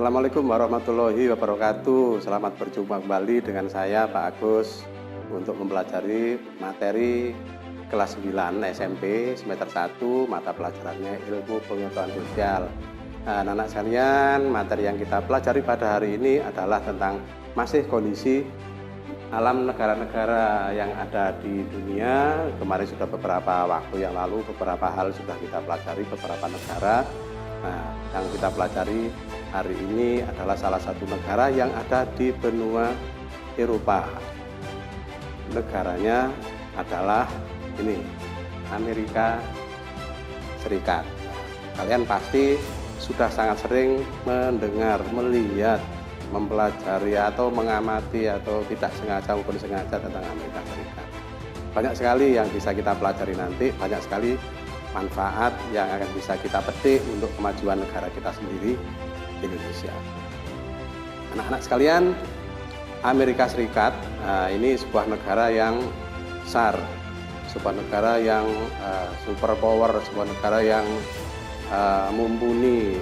Assalamualaikum warahmatullahi wabarakatuh. Selamat berjumpa kembali dengan saya Pak Agus untuk mempelajari materi kelas 9 SMP semester 1 mata pelajarannya ilmu pengetahuan sosial. Nah, anak-anak sekalian, materi yang kita pelajari pada hari ini adalah tentang masih kondisi alam negara-negara yang ada di dunia. Kemarin sudah beberapa waktu yang lalu beberapa hal sudah kita pelajari beberapa negara. Nah, yang kita pelajari hari ini adalah salah satu negara yang ada di benua Eropa. Negaranya adalah ini, Amerika Serikat. Kalian pasti sudah sangat sering mendengar, melihat, mempelajari atau mengamati atau tidak sengaja maupun sengaja tentang Amerika Serikat. Banyak sekali yang bisa kita pelajari nanti, banyak sekali manfaat yang akan bisa kita petik untuk kemajuan negara kita sendiri, Indonesia. Anak-anak sekalian, Amerika Serikat ini sebuah negara yang besar, sebuah negara yang superpower, sebuah negara yang mumpuni,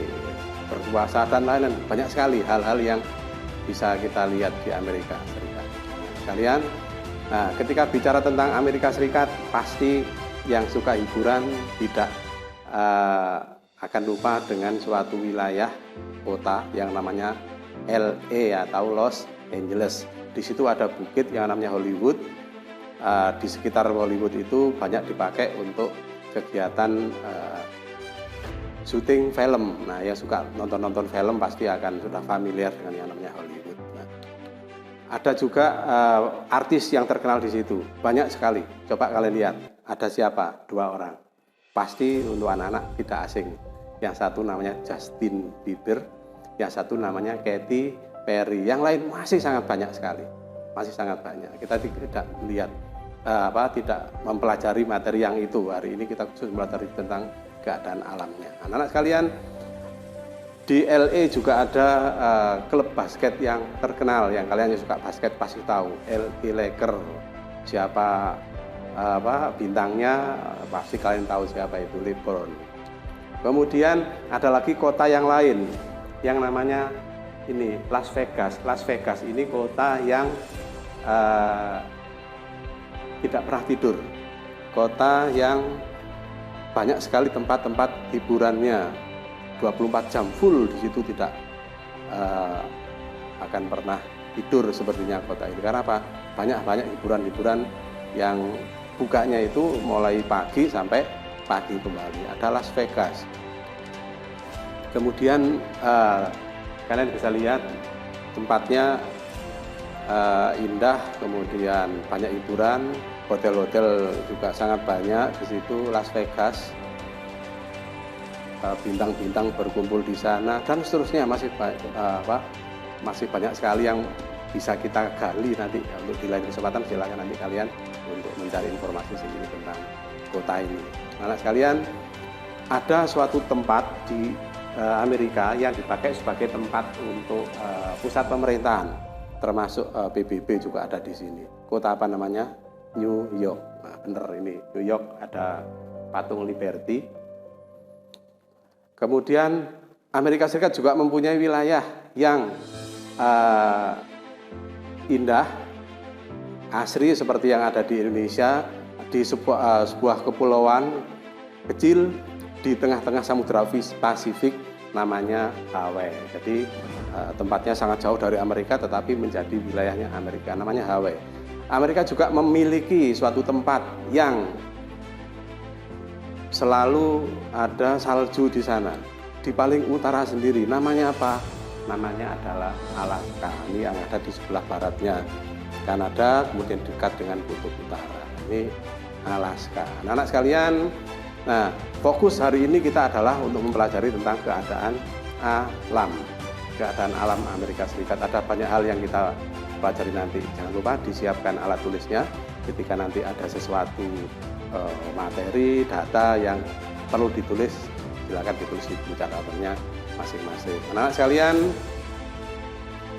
berkuasa dan lain-lain. Banyak sekali hal-hal yang bisa kita lihat di Amerika Serikat. Sekalian, ketika bicara tentang Amerika Serikat, pasti yang suka hiburan tidak akan lupa dengan suatu wilayah kota yang namanya LA atau Los Angeles. Di situ ada bukit yang namanya Hollywood. Di sekitar Hollywood itu banyak dipakai untuk kegiatan syuting film. Nah, yang suka nonton-nonton film pasti akan sudah familiar dengan yang namanya Hollywood. Nah, ada juga artis yang terkenal di situ, banyak sekali. Coba kalian lihat. Ada siapa? 2 orang. Pasti untuk anak-anak tidak asing. Yang satu namanya Justin Bieber, yang satu namanya Katy Perry. Yang lain masih sangat banyak sekali. Masih sangat banyak. Kita tidak melihat tidak mempelajari materi yang itu. Hari ini kita khusus mempelajari tentang keadaan alamnya. Anak-anak sekalian, di LA juga ada klub basket yang terkenal. Yang kalian yang suka basket pasti tahu. LA Lakers. Siapa bintangnya pasti kalian tahu siapa itu, LeBron. Kemudian ada lagi kota yang lain yang namanya ini Las Vegas. Las Vegas ini kota yang tidak pernah tidur, kota yang banyak sekali tempat-tempat hiburannya, 24 jam full di situ, tidak akan pernah tidur sepertinya kota ini. Karena apa? Banyak hiburan-hiburan yang bukanya itu mulai pagi sampai pagi kembali. Ada Las Vegas. Kemudian kalian bisa lihat tempatnya indah, kemudian banyak hiburan, hotel-hotel juga sangat banyak di situ Las Vegas. Bintang-bintang berkumpul di sana dan seterusnya, masih banyak sekali yang bisa kita gali nanti. Untuk di lain kesempatan silakan nanti kalian untuk mencari informasi sendiri tentang kota ini. Anak sekalian, ada suatu tempat di Amerika yang dipakai sebagai tempat untuk pusat pemerintahan, termasuk PBB juga ada di sini. Kota apa namanya? New York. Nah, benar ini, New York ada patung Liberty. Kemudian Amerika Serikat juga mempunyai wilayah yang indah, asri seperti yang ada di Indonesia, di sebuah kepulauan kecil di tengah-tengah Samudra Pasifik, namanya Hawaii. Jadi tempatnya sangat jauh dari Amerika tetapi menjadi wilayahnya Amerika, namanya Hawaii. Amerika juga memiliki suatu tempat yang selalu ada salju di sana, di paling utara sendiri. Namanya apa? Namanya adalah Alaska. Ini yang ada di sebelah baratnya Kanada, kemudian dekat dengan kutub utara. Ini Alaska. Anak-anak sekalian, nah fokus hari ini kita adalah untuk mempelajari tentang keadaan alam. Keadaan alam Amerika Serikat. Ada banyak hal yang kita pelajari nanti. Jangan lupa disiapkan alat tulisnya ketika nanti ada sesuatu materi, data yang perlu ditulis, silakan ditulis di buku catatannya masing-masing. Anak-anak sekalian,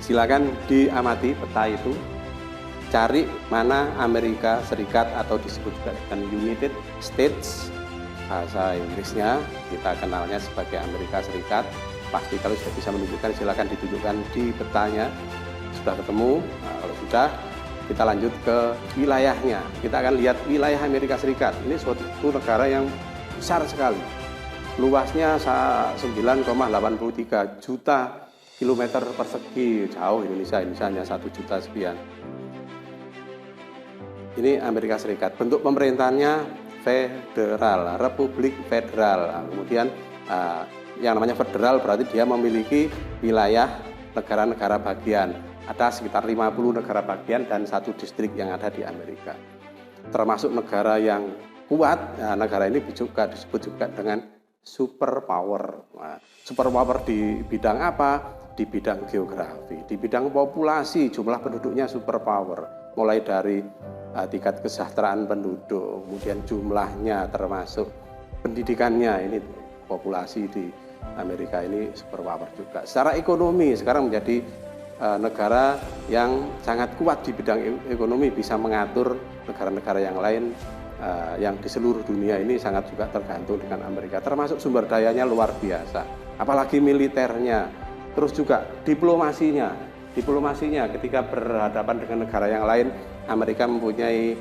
silakan diamati peta itu, cari mana Amerika Serikat atau disebut dengan United States, bahasa Inggrisnya kita kenalnya sebagai Amerika Serikat. pasti. Kalau sudah bisa menunjukkan silakan ditunjukkan di petanya. Sudah ketemu? Nah, kalau sudah, kita lanjut ke wilayahnya. Kita akan lihat wilayah Amerika Serikat. Ini suatu negara yang besar sekali. Luasnya 9,83 juta kilometer persegi. Jauh Indonesia hanya 1 juta sekian. Ini Amerika Serikat. Bentuk pemerintahnya federal, Republik Federal. Nah, kemudian yang namanya federal berarti dia memiliki wilayah negara-negara bagian. Ada sekitar 50 negara bagian dan 1 distrik yang ada di Amerika. Termasuk negara yang kuat, negara ini juga disebut juga dengan superpower. Nah, superpower di bidang apa? Di bidang geografi, di bidang populasi, jumlah penduduknya superpower. Mulai dari tingkat kesejahteraan penduduk, kemudian jumlahnya termasuk pendidikannya, ini populasi di Amerika ini superpower juga. Secara ekonomi sekarang menjadi negara yang sangat kuat di bidang ekonomi, bisa mengatur negara-negara yang lain yang di seluruh dunia ini sangat juga tergantung dengan Amerika, termasuk sumber dayanya luar biasa, apalagi militernya, terus juga diplomasinya ketika berhadapan dengan negara yang lain, Amerika mempunyai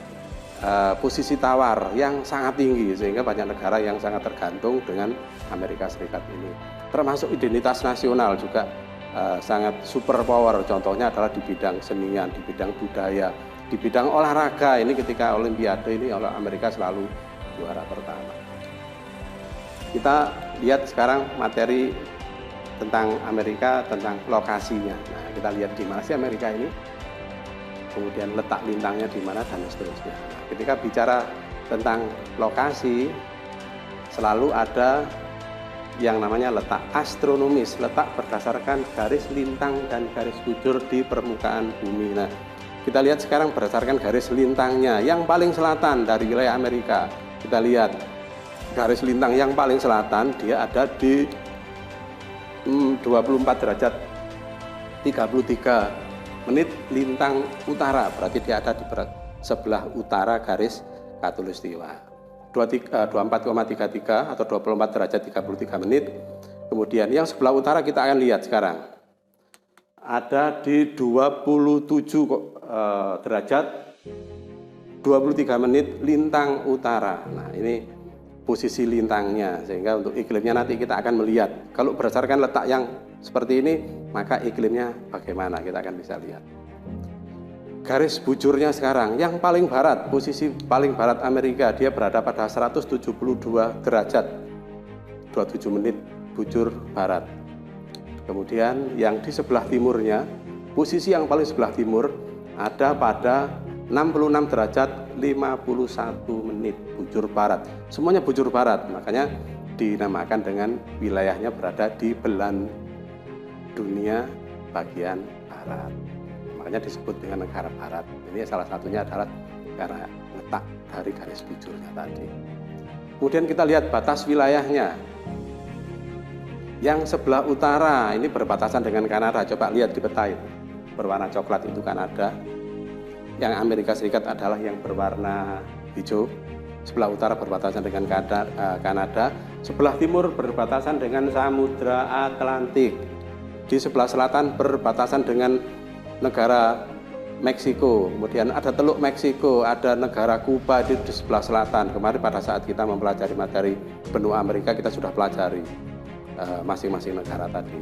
posisi tawar yang sangat tinggi sehingga banyak negara yang sangat tergantung dengan Amerika Serikat ini, termasuk identitas nasional juga sangat superpower. Contohnya adalah di bidang senian, di bidang budaya, di bidang olahraga. Ini ketika Olimpiade ini Amerika selalu juara pertama. Kita lihat sekarang materi tentang Amerika, tentang lokasinya. Nah, kita lihat di mana sih Amerika ini, kemudian letak lintangnya di mana dan seterusnya. Nah, ketika bicara tentang lokasi, selalu ada yang namanya letak astronomis, letak berdasarkan garis lintang dan garis bujur di permukaan bumi. Nah, kita lihat sekarang berdasarkan garis lintangnya, yang paling selatan dari wilayah Amerika. Kita lihat garis lintang yang paling selatan, dia ada di 24 derajat 33 menit lintang utara, berarti dia ada di sebelah utara garis khatulistiwa. 24,33 atau 24 derajat 33 menit. Kemudian yang sebelah utara kita akan lihat sekarang. Ada di 27 derajat 23 menit lintang utara. Nah, ini posisi lintangnya, sehingga untuk iklimnya nanti kita akan melihat. Kalau berdasarkan letak yang seperti ini, maka iklimnya bagaimana kita akan bisa lihat. Garis bujurnya sekarang, yang paling barat, posisi paling barat Amerika, dia berada pada 172 derajat 27 menit bujur barat. Kemudian yang di sebelah timurnya, posisi yang paling sebelah timur ada pada 66 derajat 51 menit bujur barat. Semuanya bujur barat, makanya dinamakan dengan wilayahnya berada di belahan dunia bagian barat. Makanya disebut dengan negara barat. Ini salah satunya adalah karena letak dari garis bujurnya tadi. Kemudian kita lihat batas wilayahnya. Yang sebelah utara ini berbatasan dengan Kanada. Coba lihat di peta itu. Berwarna coklat itu Kanada. Yang Amerika Serikat adalah yang berwarna hijau. Sebelah utara berbatasan dengan Kanada. Sebelah timur berbatasan dengan Samudra Atlantik. Di sebelah selatan berbatasan dengan negara Meksiko, kemudian ada Teluk Meksiko, ada negara Kuba di sebelah selatan. Kemarin pada saat kita mempelajari materi benua Amerika, kita sudah pelajari masing-masing negara tadi.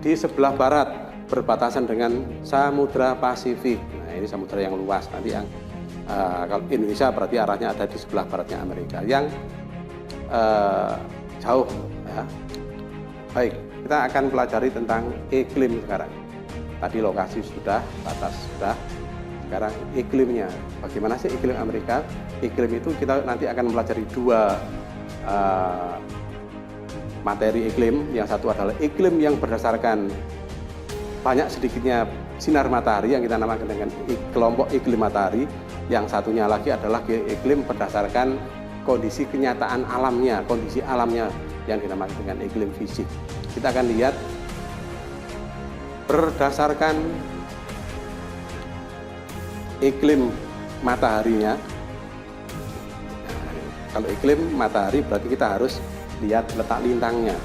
Di sebelah barat berbatasan dengan Samudra Pasifik. Nah, ini samudra yang luas. Nanti yang kalau Indonesia berarti arahnya ada di sebelah baratnya Amerika. Yang jauh, ya. Baik, kita akan pelajari tentang iklim sekarang. Tadi lokasi sudah, batas sudah, sekarang iklimnya. Bagaimana sih iklim Amerika? Iklim itu kita nanti akan mempelajari dua materi iklim. Yang satu adalah iklim yang berdasarkan banyak sedikitnya sinar matahari yang kita namakan dengan kelompok iklim matahari. Yang satunya lagi adalah iklim berdasarkan kondisi kenyataan alamnya, kondisi alamnya yang dinamakan dengan iklim fisik. Kita akan lihat berdasarkan iklim mataharinya. Kalau iklim matahari berarti kita harus lihat letak lintangnya.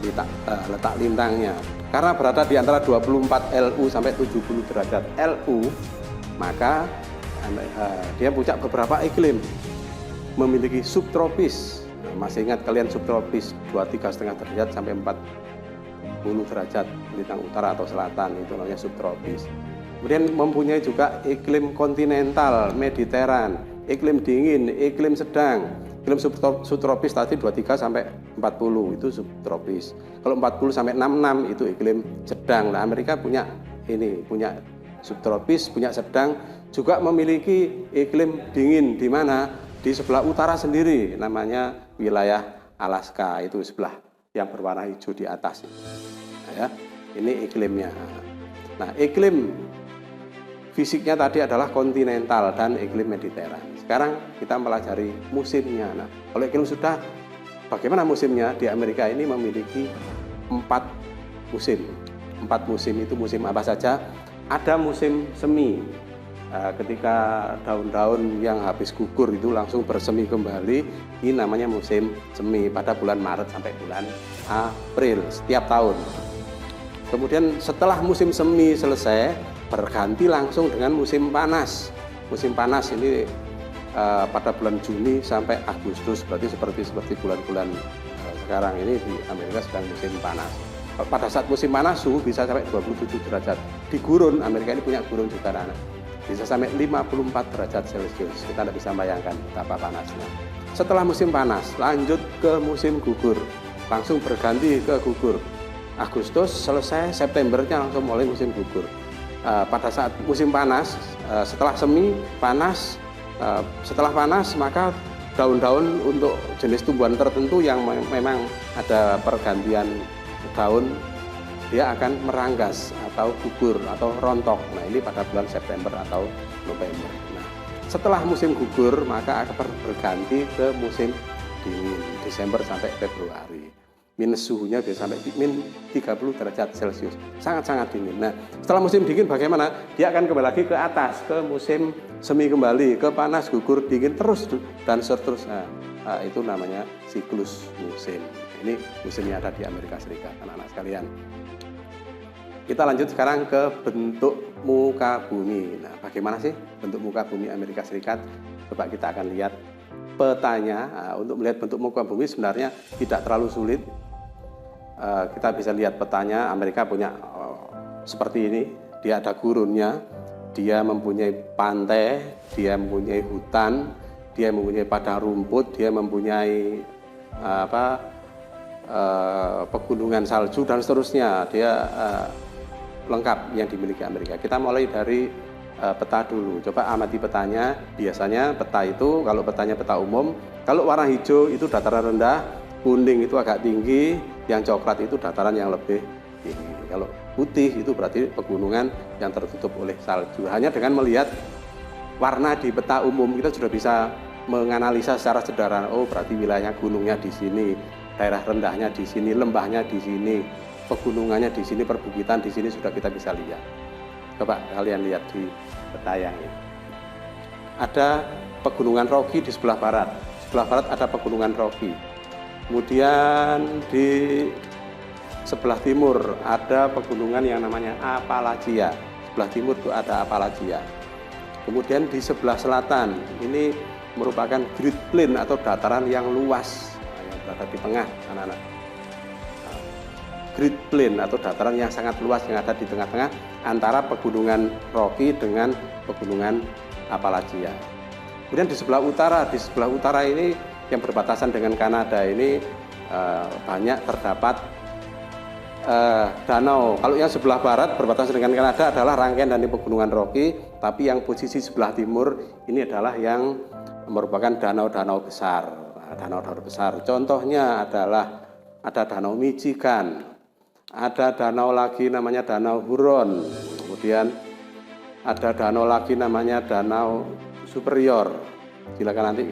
letak lintangnya. Karena berada di antara 24 LU sampai 70 derajat LU, maka dia punya beberapa iklim. Memiliki subtropis. Masih ingat kalian subtropis 23,5 derajat sampai 40 derajat lintang utara atau selatan, itu namanya subtropis. Kemudian mempunyai juga iklim kontinental, mediteran, iklim dingin, iklim sedang. Iklim subtropis tadi 23 sampai 40 itu subtropis. Kalau 40 sampai 66 itu iklim sedang. Nah, Amerika punya subtropis, punya sedang, juga memiliki iklim dingin di mana? Di sebelah utara sendiri, namanya wilayah Alaska, itu sebelah yang berwarna hijau di atas. Nah, ya, ini iklimnya. Nah, iklim fisiknya tadi adalah kontinental dan iklim mediteran. Sekarang kita pelajari musimnya. Nah, kalau iklim sudah, bagaimana musimnya? Di Amerika ini memiliki 4 musim. 4 musim itu musim apa saja? Ada musim semi. Ketika daun-daun yang habis gugur itu langsung bersemi kembali, ini namanya musim semi pada bulan Maret sampai bulan April setiap tahun. Kemudian setelah musim semi selesai, berganti langsung dengan musim panas. Musim panas ini pada bulan Juni sampai Agustus, berarti seperti bulan-bulan sekarang ini di Amerika sedang musim panas. Pada saat musim panas suhu bisa sampai 27 derajat. Di gurun, Amerika ini punya gurun juga, bisa sampai 54 derajat Celcius. Kita tidak bisa bayangkan betapa panasnya. Setelah musim panas, lanjut ke musim gugur. Langsung berganti ke gugur. Agustus selesai, Septembernya langsung mulai musim gugur. Pada saat musim panas, setelah semi, panas, setelah panas maka daun-daun untuk jenis tumbuhan tertentu yang memang ada pergantian daun, dia akan meranggas atau gugur atau rontok. Nah, ini pada bulan September atau November. Nah, setelah musim gugur maka akan berganti ke musim dingin, Desember sampai Februari. Minus suhunya bisa sampai min 30 derajat Celcius. Sangat-sangat dingin. Nah, setelah musim dingin bagaimana? Dia akan kembali lagi ke atas, ke musim semi kembali, ke panas, gugur, dingin terus dan seterusnya. Itu namanya siklus musim. Ini musimnya ada di Amerika Serikat, anak-anak sekalian. Kita lanjut sekarang ke bentuk muka bumi. Nah, bagaimana sih bentuk muka bumi Amerika Serikat? Coba kita akan lihat petanya. Untuk melihat bentuk muka bumi sebenarnya tidak terlalu sulit. Kita bisa lihat petanya. Amerika punya seperti ini. Dia ada gurunnya, dia mempunyai pantai, dia mempunyai hutan, dia mempunyai padang rumput, dia mempunyai pegunungan salju dan seterusnya. Dia lengkap yang dimiliki Amerika. Kita mulai dari peta dulu. Coba amati petanya. Biasanya peta itu, kalau petanya peta umum, kalau warna hijau itu dataran rendah, kuning itu agak tinggi, yang coklat itu dataran yang lebih tinggi. Kalau putih itu berarti pegunungan yang tertutup oleh salju. Hanya dengan melihat warna di peta umum kita sudah bisa menganalisa secara sederhana. Oh, berarti wilayah gunungnya di sini, daerah rendahnya di sini, lembahnya di sini, pegunungannya di sini, perbukitan di sini, sudah kita bisa lihat. Coba kalian lihat di peta yang ini. Ada pegunungan Rocky di sebelah barat. Sebelah barat ada pegunungan Rocky. Kemudian di sebelah timur ada pegunungan yang namanya Appalachia. Sebelah timur itu ada Appalachia. Kemudian di sebelah selatan ini merupakan Great Plain atau dataran yang luas, yang berada di tengah, anak-anak. Great Plain atau dataran yang sangat luas yang ada di tengah-tengah antara pegunungan Rocky dengan pegunungan Appalachia. Kemudian di sebelah utara ini yang berbatasan dengan Kanada ini banyak terdapat danau. Kalau yang sebelah barat berbatasan dengan Kanada adalah rangkaian dari pegunungan Rocky, tapi yang posisi sebelah timur ini adalah yang merupakan danau-danau besar. Danau-danau besar. Contohnya adalah ada Danau Michigan, ada danau lagi namanya Danau Huron, kemudian ada danau lagi namanya Danau Superior. Silakan nanti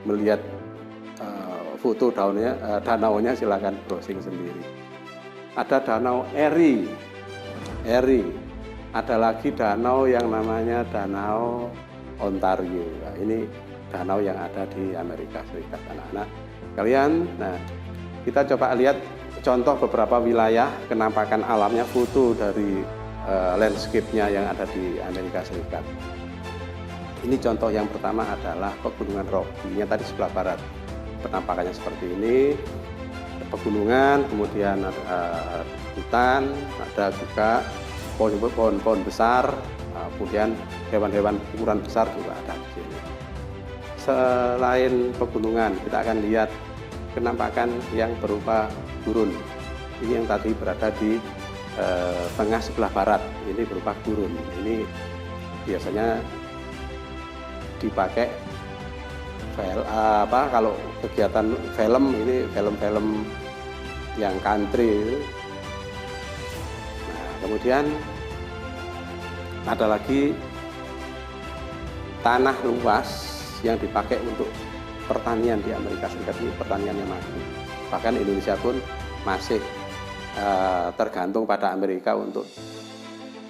melihat foto danaunya, silakan browsing sendiri. Ada Danau Erie, ada lagi danau yang namanya Danau Ontario. Nah, ini danau yang ada di Amerika Serikat, anak-anak kalian. Nah, kita coba lihat contoh beberapa wilayah kenampakan alamnya, foto dari landscape-nya yang ada di Amerika Serikat. Ini contoh yang pertama adalah Pegunungan Rocky, yang tadi sebelah barat. Penampakannya seperti ini, pegunungan, kemudian hutan, ada juga pohon-pohon besar, kemudian hewan-hewan ukuran besar juga ada di sini. Selain pegunungan, kita akan lihat kenampakan yang berupa gurun. Ini yang tadi berada di tengah sebelah barat, ini berupa gurun. Ini biasanya dipakai kalau kegiatan film, ini film-film yang country. Nah, kemudian ada lagi tanah luas yang dipakai untuk pertanian di Amerika Serikat. Ini pertanian yang maju. Bahkan Indonesia pun masih tergantung pada Amerika untuk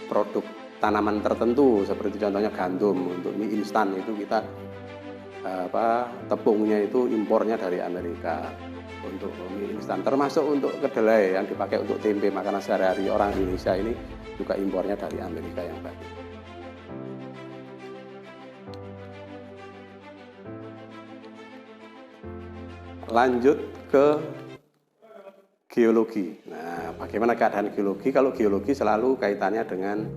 produk tanaman tertentu, seperti contohnya gandum. Untuk mie instan itu kita tepungnya itu impornya dari Amerika untuk mie instan, termasuk untuk kedelai yang dipakai untuk tempe, makanan sehari-hari orang Indonesia ini juga impornya dari Amerika yang bagus. Lanjut ke geologi. Nah, bagaimana keadaan geologi? Kalau geologi selalu kaitannya dengan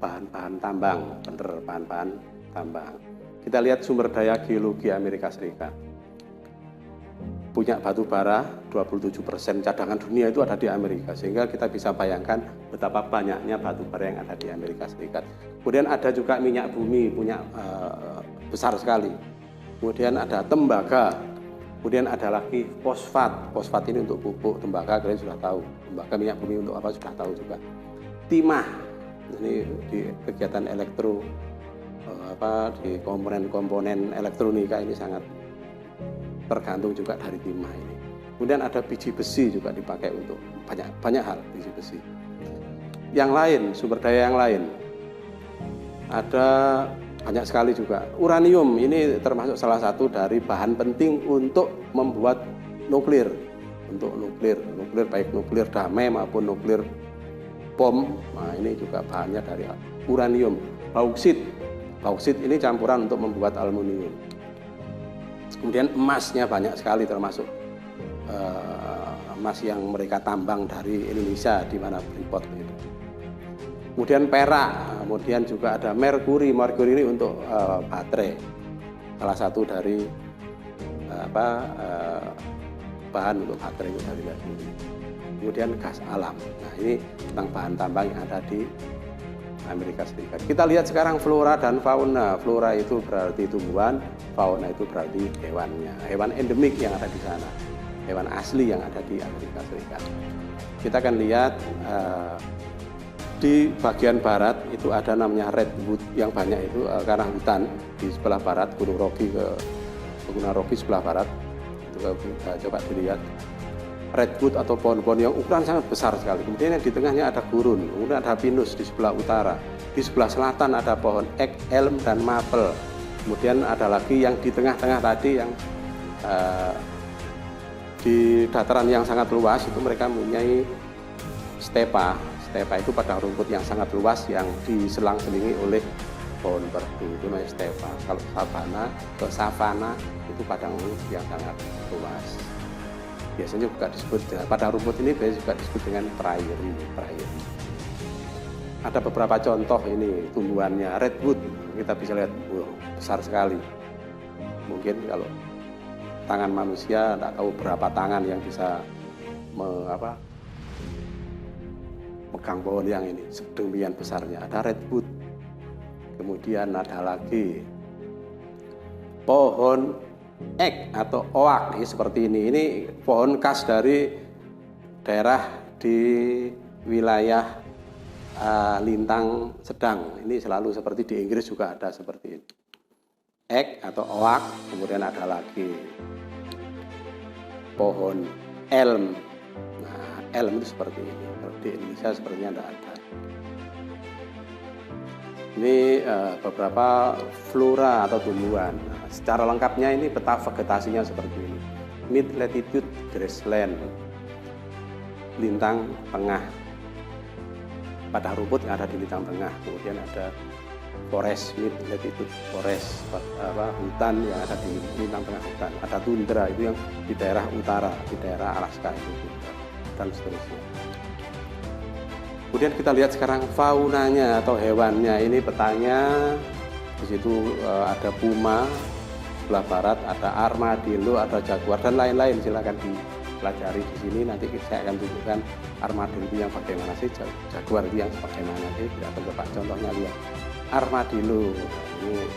bahan-bahan tambang, bahan-bahan tambang. Kita lihat sumber daya geologi Amerika Serikat. Punya batu bara, 27% cadangan dunia itu ada di Amerika, sehingga kita bisa bayangkan betapa banyaknya batu bara yang ada di Amerika Serikat. Kemudian ada juga minyak bumi, punya besar sekali. Kemudian ada tembaga, kemudian ada lagi fosfat. Fosfat ini untuk pupuk, tembaga kalian sudah tahu. Tembaga, minyak bumi untuk apa sudah tahu juga. Timah, ini di kegiatan di komponen-komponen elektronika ini sangat tergantung juga dari timah ini. Kemudian ada biji besi juga dipakai untuk banyak hal, biji besi. Yang lain, sumber daya yang lain, ada banyak sekali juga. Uranium ini termasuk salah satu dari bahan penting untuk membuat nuklir. Untuk nuklir baik nuklir damai maupun nuklir bom. Nah, ini juga bahannya dari uranium. Bauksit ini campuran untuk membuat aluminium. Kemudian emasnya banyak sekali, termasuk emas yang mereka tambang dari Indonesia di mana Freeport itu. Kemudian perak, kemudian juga ada merkuri. Merkuri ini untuk baterai, salah satu dari bahan untuk baterai itu dari merkuri. Kemudian gas alam. Nah, ini tentang bahan tambang yang ada di Amerika Serikat. Kita lihat sekarang flora dan fauna. Flora itu berarti tumbuhan, fauna itu berarti hewannya. Hewan endemik yang ada di sana, hewan asli yang ada di Amerika Serikat. Kita akan lihat di bagian barat itu ada namanya redwood yang banyak itu karena hutan di sebelah barat, Gunung Rocky sebelah barat. Itu coba dilihat. Redwood atau pohon-pohon yang ukuran sangat besar sekali. Kemudian yang di tengahnya ada gurun, kemudian ada pinus di sebelah utara. Di sebelah selatan ada pohon ek, elm, dan maple. Kemudian ada lagi yang di tengah-tengah tadi yang di dataran yang sangat luas itu mereka mempunyai stepa. Stepa itu padang rumput yang sangat luas yang diselang-selingi oleh pohon perdu, itu namanya stepa. Kalau savana itu padang rumput yang sangat luas. Biasanya juga disebut, padang rumput ini biasanya juga disebut dengan prairie. Ada beberapa contoh ini tumbuhannya. Redwood kita bisa lihat, besar sekali. Mungkin kalau tangan manusia tidak tahu berapa tangan yang bisa megang pohon yang ini sedemikian besarnya. Ada redwood. Kemudian ada lagi pohon ek atau oak seperti ini. Ini pohon khas dari daerah di wilayah lintang sedang. Ini selalu seperti di Inggris juga ada seperti ini. Ek atau oak. Kemudian ada lagi pohon elm. Nah, elm itu seperti ini. Kalau di Indonesia sepertinya tidak ada. Ini beberapa flora atau tumbuhan. Nah, secara lengkapnya ini peta vegetasinya seperti ini. mid latitude grassland, lintang tengah, padang rumput yang ada di lintang tengah. Kemudian ada forest, mid latitude forest, hutan yang ada di lintang tengah hutan. Ada tundra, itu yang di daerah utara, di daerah Alaska itu tundra, dan seterusnya. Kemudian kita lihat sekarang faunanya atau hewannya. Ini petanya, di situ ada puma sebelah barat, ada armadillo, ada jaguar dan lain-lain. Silakan dipelajari di sini. Nanti saya akan tunjukkan armadillo itu yang bagaimana sih, jaguar itu yang bagaimana sih. Kita akan coba contohnya lihat. Armadillo, ini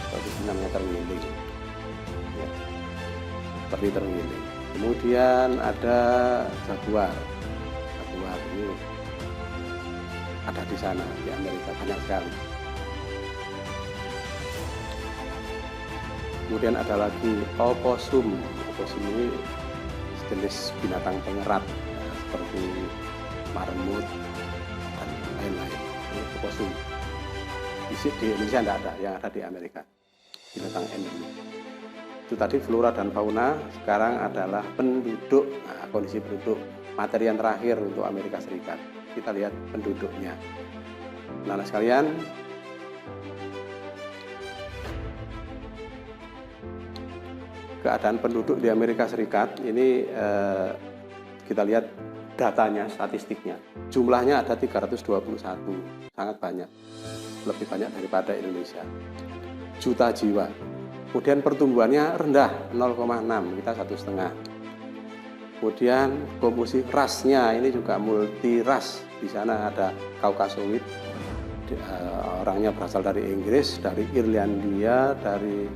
seperti namanya terenggiling, ya, seperti terenggiling. Kemudian ada jaguar ini ada di sana di Amerika, banyak sekali. Kemudian ada lagi opossum ini sejenis binatang pengerat, ya, seperti marmut dan lain-lain. Ini opossum. Di Indonesia tidak ada, yang ada di Amerika, binatang endemik. Itu tadi flora dan fauna. Sekarang adalah penduduk, kondisi penduduk, materi yang terakhir untuk Amerika Serikat. Kita lihat penduduknya. Nah, sekalian, keadaan penduduk di Amerika Serikat ini kita lihat datanya, statistiknya. Jumlahnya ada 321, sangat banyak. Lebih banyak daripada Indonesia, juta jiwa. Kemudian pertumbuhannya rendah, 0,6, kita 1,5. Kemudian komposisi rasnya ini juga multi ras. Di sana ada Kaukasoid, orangnya berasal dari Inggris, dari Irlandia, dari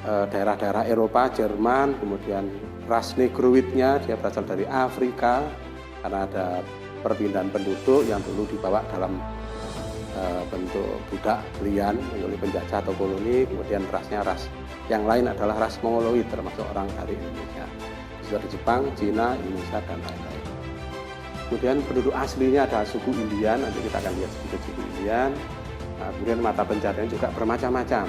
daerah-daerah Eropa, Jerman. Kemudian ras Negroidnya dia berasal dari Afrika, karena ada perpindahan penduduk yang dulu dibawa dalam bentuk budak belian oleh penjajah atau koloni. Kemudian rasnya ras yang lain adalah ras Mongoloid, termasuk orang dari Indonesia, dari Jepang, Cina, Indonesia, dan lain-lain. Kemudian penduduk aslinya ada suku Indian, nanti kita akan lihat sedikit suku Indian. Nah, kemudian mata pencarian juga bermacam-macam,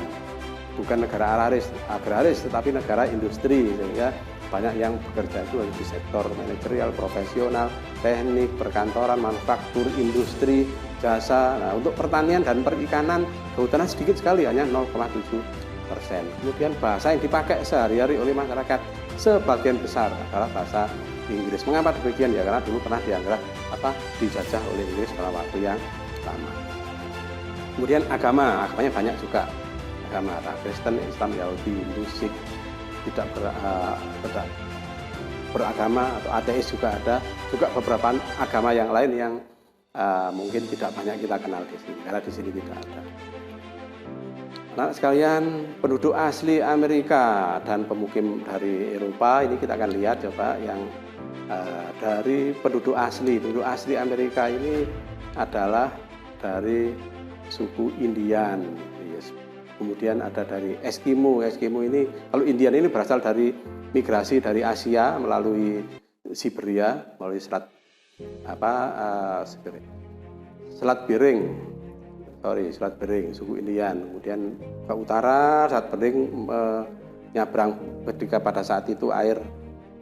bukan negara agraris tetapi negara industri, sehingga banyak yang bekerja itu di sektor manajerial, profesional, teknik, perkantoran, manufaktur, industri, jasa. Nah, untuk pertanian dan perikanan, kehutanan sedikit sekali, hanya 0,7%. Kemudian bahasa yang dipakai sehari-hari oleh masyarakat sebagian besar adalah bahasa Inggris. Mengapa demikian? Ya karena dulu pernah dianggap dijajah oleh Inggris dalam waktu yang lama. Kemudian agamanya banyak juga. Agama ada Kristen, Islam, Yahudi, Hindu, Sikh, tidak beragama atau ateis juga ada, juga beberapa agama yang lain yang mungkin tidak banyak kita kenal di sini, karena di sini tidak ada. Nah, sekalian, penduduk asli Amerika dan pemukim dari Eropa, ini kita akan lihat coba yang dari penduduk asli Amerika ini adalah dari suku Indian. Kemudian ada dari Eskimo ini, kalau Indian ini berasal dari migrasi dari Asia melalui Siberia, melalui Selat Bering, suku Indian. Kemudian ke utara, Selat Bering menyabrang ketika pada saat itu air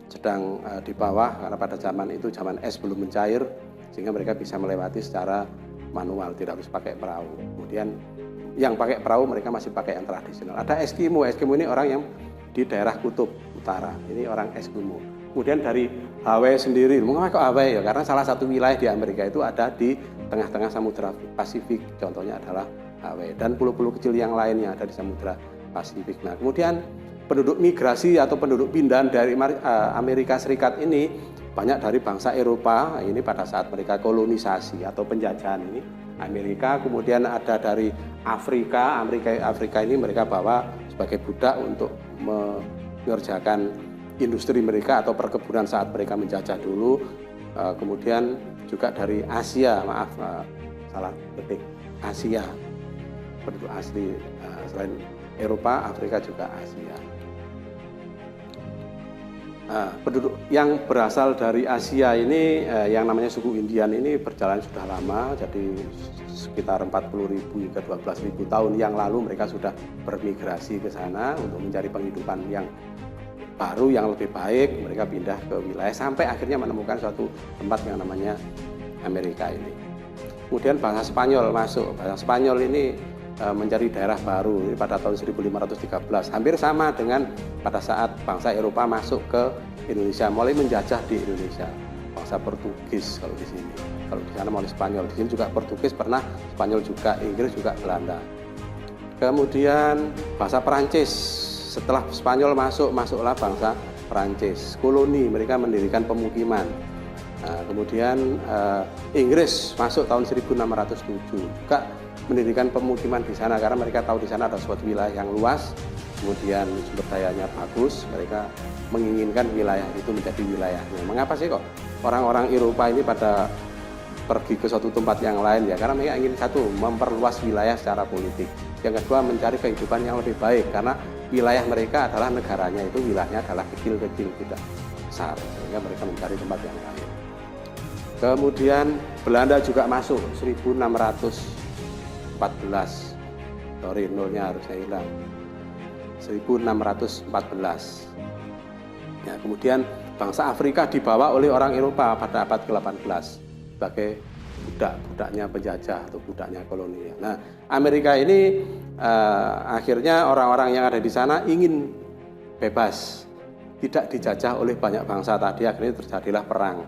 sedang di bawah, karena pada zaman itu zaman es belum mencair, sehingga mereka bisa melewati secara manual, tidak harus pakai perahu. Kemudian yang pakai perahu mereka masih pakai yang tradisional. Ada Eskimo ini orang yang di daerah kutub utara, ini orang Eskimo. Kemudian dari Hawaii sendiri, mengapa kok Hawaii? Ya, karena salah satu wilayah di Amerika itu ada di tengah-tengah Samudra Pasifik, contohnya adalah Hawaii, dan pulau-pulau kecil yang lain yang ada di Samudra Pasifik. Nah, kemudian penduduk migrasi atau penduduk pindahan dari Amerika Serikat ini banyak dari bangsa Eropa, ini pada saat mereka kolonisasi atau penjajahan ini Amerika. Kemudian ada dari Afrika ini mereka bawa sebagai budak untuk mengerjakan industri mereka atau perkebunan saat mereka menjajah dulu. Kemudian juga dari Asia, Asia, penduduk asli selain Eropa, Afrika juga Asia. Penduduk yang berasal dari Asia ini yang namanya suku Indian ini berjalan sudah lama, jadi sekitar 40.000 hingga 12.000 tahun yang lalu mereka sudah bermigrasi ke sana untuk mencari penghidupan yang baru yang lebih baik, mereka pindah ke wilayah sampai akhirnya menemukan suatu tempat yang namanya Amerika ini. Kemudian bangsa Spanyol masuk. Bangsa Spanyol ini mencari daerah baru ini pada tahun 1513. Hampir sama dengan pada saat bangsa Eropa masuk ke Indonesia, mulai menjajah di Indonesia. Bangsa Portugis kalau di sini. Kalau di sana mulai Spanyol. Di sini juga Portugis pernah, Spanyol juga, Inggris juga, Belanda. Kemudian bangsa Perancis. Setelah Spanyol masuklah bangsa Perancis, koloni, mereka mendirikan pemukiman. Nah, kemudian Inggris masuk tahun 1607, juga mendirikan pemukiman di sana karena mereka tahu di sana ada suatu wilayah yang luas, kemudian sumber dayanya bagus, mereka menginginkan wilayah itu menjadi wilayahnya. Mengapa sih kok orang-orang Eropa ini pada pergi ke suatu tempat yang lain? Ya karena mereka ingin satu, memperluas wilayah secara politik. Yang kedua, mencari kehidupan yang lebih baik karena wilayah mereka adalah negaranya itu wilayahnya adalah kecil-kecil, tidak besar, sehingga mereka mencari tempat yang lain. Kemudian Belanda juga masuk 1614. Sorry, nolnya harusnya hilang. 1614. Ya, kemudian bangsa Afrika dibawa oleh orang Eropa pada abad ke-18 sebagai budak-budaknya penjajah atau budaknya koloni. Nah, Amerika ini akhirnya orang-orang yang ada di sana ingin bebas, tidak dijajah oleh banyak bangsa tadi. Akhirnya terjadilah perang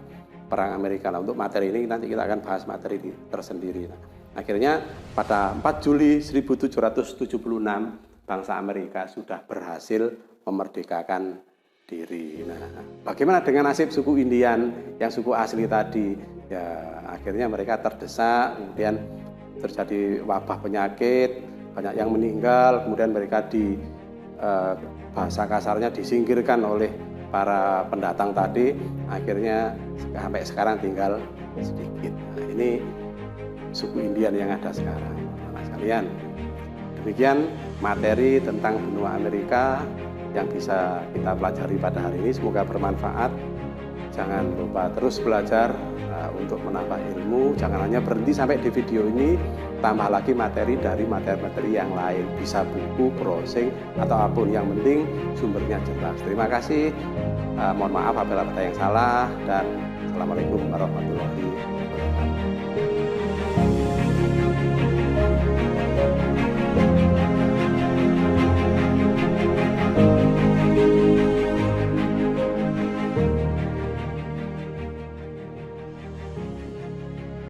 Amerika. Nah, untuk materi ini nanti kita akan bahas materi tersendiri. Nah, akhirnya pada 4 Juli 1776 bangsa Amerika sudah berhasil memerdekakan diri. Nah, bagaimana dengan nasib suku Indian yang suku asli tadi? Ya, akhirnya mereka terdesak, kemudian terjadi wabah penyakit, banyak yang meninggal, kemudian mereka bahasa kasarnya disingkirkan oleh para pendatang tadi, akhirnya sampai sekarang tinggal sedikit. Nah, ini suku Indian yang ada sekarang. Nah, sekalian, demikian materi tentang benua Amerika yang bisa kita pelajari pada hari ini. Semoga bermanfaat. Jangan lupa terus belajar untuk menambah ilmu. Jangan hanya berhenti sampai di video ini, tambah lagi materi dari materi-materi yang lain. Bisa buku, browsing, atau apapun. Yang penting sumbernya jelas. Terima kasih. Mohon maaf apabila ada yang salah. Dan Assalamualaikum warahmatullahi wabarakatuh.